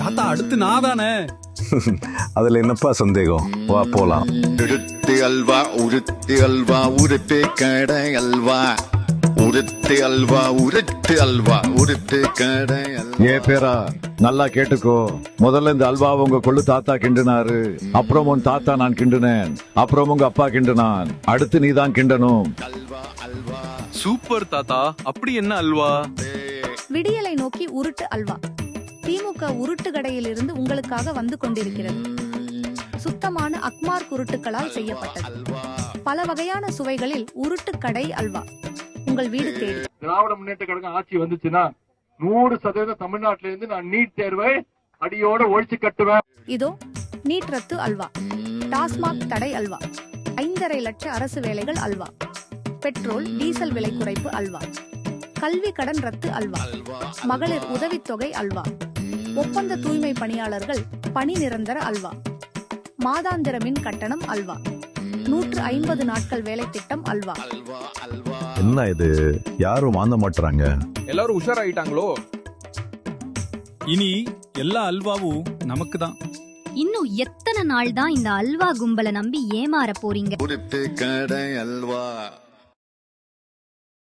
தாத்தா அடுத்து நான் தானே. அதுல என்னப்பா சந்தேகம், வா போலாம். உருட்டு அல்வா உருட்டு அல்வா உருட்டு கடை அல்வா உருட்டு அல்வா உருட்டு அல்வா உருட்டு கடை அல்வா. ஏ பேரா நல்லா கேட்டுக்கோ. முதல்ல இந்த அல்வா உங்க கொள்ளு தாத்தா கிண்டுனாரு, அப்புறம் உன் தாத்தா நான் கிண்டுனேன், அப்புறம் உங்க அப்பா கிண்டுனான், அடுத்து நீ தான் கிண்டணும். சூப்பர் தாத்தா. அப்படி என்ன அல்வா? விடியலை நோக்கி உருட்டு அல்வா. திமுக உருட்டு கடையிலிருந்து உங்களுக்காக வந்து கொண்டிருக்கிறது. சுத்தமான அக்மார் குருட்டுகளால் செய்யப்பட்டது. பல வகையான சுவைகளில் உருட்டு கடை அல்வா உங்கள் வீடு தேடி. திராவிட முன்னேற்ற கழகம் ஆட்சி வந்துச்சுன்னா 100% தமிழ்நாட்டில இருந்து நான் நீட் தேர்வை அடியோட ஒழிச்சு கட்டுவேன். இதோ நீட் ரத்து அல்வா, டாஸ்மாக் தடை அல்வா, 5.5 லட்ச அரசு வேலைகள் அல்வா, பெட்ரோல் டீசல் விலை குறைப்பு அல்வா, கல்வி கடன் ரத்து அல்வா, மகளிர் உதவித்தொகை அல்வா, ஒப்பந்த தூய்மை பணியாளர்கள் பணி நிரந்தர அல்வா, மாதாந்திர மின் கட்டணம் அல்வா, 150 நாட்கள் வேலை திட்டம் அல்வா. என்ன இது, யாரும் வாங்க மாட்டாங்க. எல்லாரும் உஷாராயிட்டாங்களோ? இனி எல்லா அல்வாவும் நமக்கு தான். இன்னும் எத்தனை நாள் தான் இந்த அல்வா கும்பலை நம்பி ஏமாற போறீங்க? உருட்டு கடை அல்வா.